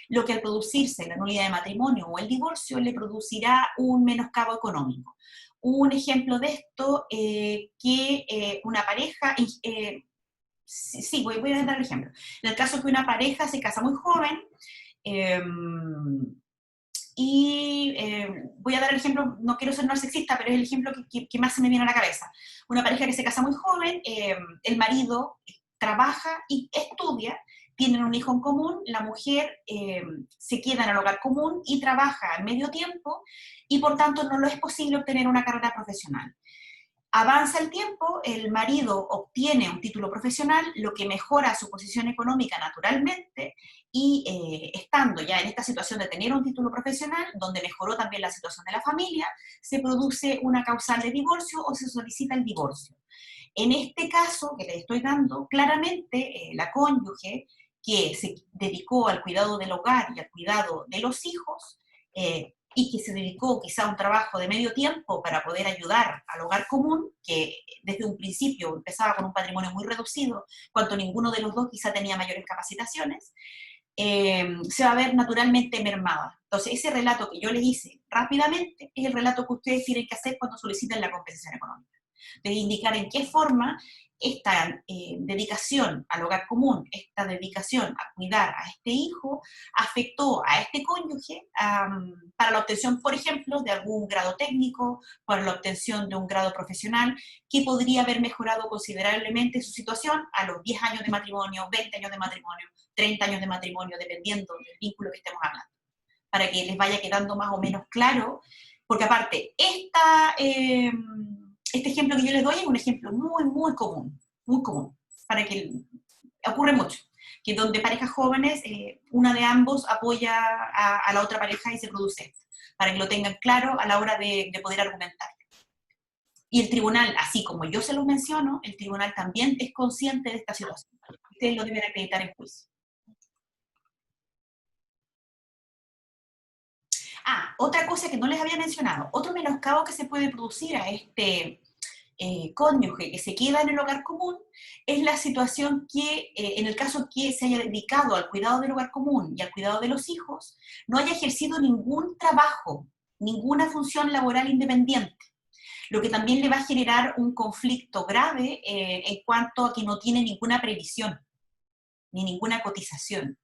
lo que al producirse la nulidad de matrimonio o el divorcio le producirá un menoscabo económico. Un ejemplo de esto, que una pareja... Sí, voy a dar el ejemplo. En el caso que una pareja se casa muy joven, voy a dar el ejemplo, no quiero ser sexista, pero es el ejemplo que más se me viene a la cabeza. Una pareja que se casa muy joven, el marido trabaja y estudia, tienen un hijo en común, la mujer se queda en el hogar común y trabaja al medio tiempo, y por tanto no le es posible obtener una carrera profesional. Avanza el tiempo, el marido obtiene un título profesional, lo que mejora su posición económica naturalmente, y estando ya en esta situación de tener un título profesional, donde mejoró también la situación de la familia, se produce una causal de divorcio o se solicita el divorcio. En este caso que les estoy dando, claramente la cónyuge que se dedicó al cuidado del hogar y al cuidado de los hijos, y que se dedicó quizá a un trabajo de medio tiempo para poder ayudar al hogar común, que desde un principio empezaba con un patrimonio muy reducido, cuando ninguno de los dos quizá tenía mayores capacitaciones, se va a ver naturalmente mermada. Entonces, ese relato que yo les hice rápidamente es el relato que ustedes tienen que hacer cuando soliciten la compensación económica. De indicar en qué forma esta dedicación al hogar común, esta dedicación a cuidar a este hijo, afectó a este cónyuge para la obtención, por ejemplo, de algún grado técnico, para la obtención de un grado profesional, que podría haber mejorado considerablemente su situación a los 10 años de matrimonio, 20 años de matrimonio, 30 años de matrimonio, dependiendo del vínculo que estemos hablando, para que les vaya quedando más o menos claro, porque aparte, este ejemplo que yo les doy es un ejemplo muy común, para que ocurre mucho, que donde parejas jóvenes, una de ambos apoya a la otra pareja y se produce esto, para que lo tengan claro a la hora de poder argumentar. Y el tribunal, así como yo se los menciono, el tribunal también es consciente de esta situación. Ustedes lo deben acreditar en juicio. Otra cosa que no les había mencionado, otro menoscabo que se puede producir a este cónyuge que se queda en el hogar común es la situación que, en el caso que se haya dedicado al cuidado del hogar común y al cuidado de los hijos, no haya ejercido ningún trabajo, ninguna función laboral independiente, lo que también le va a generar un conflicto grave en cuanto a que no tiene ninguna previsión, ni ninguna cotización,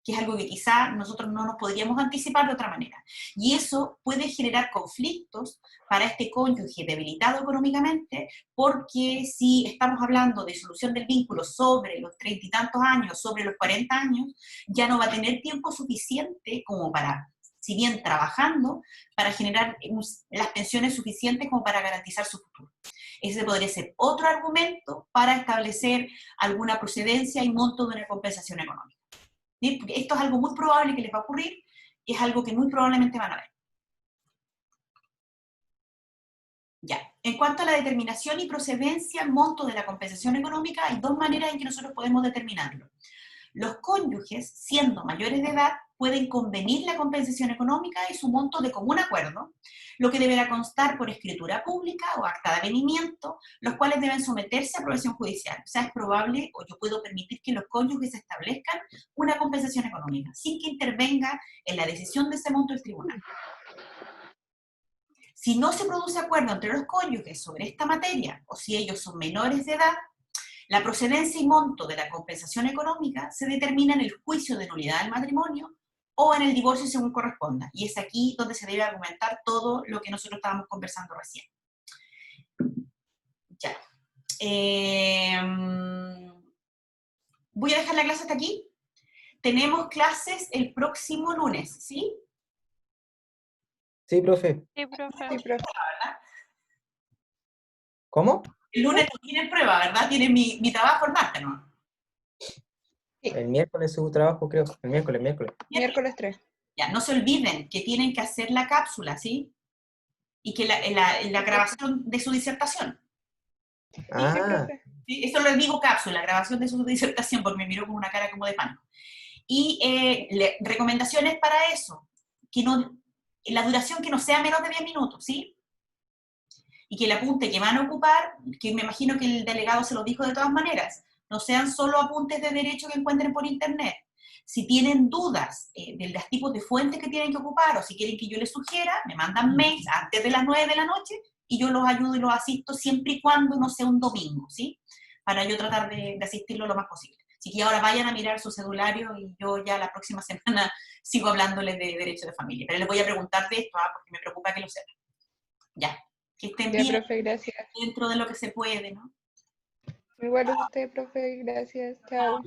que es algo que quizá nosotros no nos podríamos anticipar de otra manera. Y eso puede generar conflictos para este cónyuge debilitado económicamente, porque si estamos hablando de solución del vínculo sobre los 30 y tantos años, sobre los 40 años, ya no va a tener tiempo suficiente como para, si bien trabajando, para generar las pensiones suficientes como para garantizar su futuro. Ese podría ser otro argumento para establecer alguna procedencia y monto de una compensación económica. ¿Sí? Porque esto es algo muy probable que les va a ocurrir y es algo que muy probablemente van a ver. Ya, en cuanto a la determinación y procedencia, monto de la compensación económica, hay dos maneras en que nosotros podemos determinarlo. Los cónyuges, siendo mayores de edad, pueden convenir la compensación económica y su monto de común acuerdo, lo que deberá constar por escritura pública o acta de avenimiento, los cuales deben someterse a aprobación judicial. O sea, es probable, o yo puedo permitir que los cónyuges establezcan una compensación económica, sin que intervenga en la decisión de ese monto el tribunal. Si no se produce acuerdo entre los cónyuges sobre esta materia, o si ellos son menores de edad, la procedencia y monto de la compensación económica se determina en el juicio de nulidad del matrimonio o en el divorcio según corresponda. Y es aquí donde se debe argumentar todo lo que nosotros estábamos conversando recién. Ya. Voy a dejar la clase hasta aquí. Tenemos clases el próximo lunes, ¿sí? Sí, profe. Sí, profe. ¿Verdad? ¿Cómo? El lunes no tienen prueba, ¿verdad? Tienen mi trabajo el martes, ¿no? El miércoles su trabajo, creo. El miércoles. Miércoles 3. Ya, no se olviden que tienen que hacer la cápsula, ¿sí? Y que la grabación de su disertación. Ah, ¿Sí? Eso lo digo cápsula, grabación de su disertación, porque me miró con una cara como de pánico. Y recomendaciones para eso, que no, la duración que no sea menos de 10 minutos, ¿sí? Y que el apunte que van a ocupar, que me imagino que el delegado se lo dijo de todas maneras, no sean solo apuntes de derecho que encuentren por internet. Si tienen dudas de los tipos de fuentes que tienen que ocupar, o si quieren que yo les sugiera, me mandan mails antes de las 9 de la noche y yo los ayudo y los asisto siempre y cuando no sea un domingo, ¿sí? Para yo tratar de asistirlo lo más posible. Así que ahora vayan a mirar su cedulario y yo ya la próxima semana sigo hablándoles de derecho de familia. Pero les voy a preguntar de esto, porque me preocupa que lo sepan. Ya, que estén Ya, bien profe, gracias. dentro de lo que se puede, ¿no? Igual usted, profe, gracias. Chao.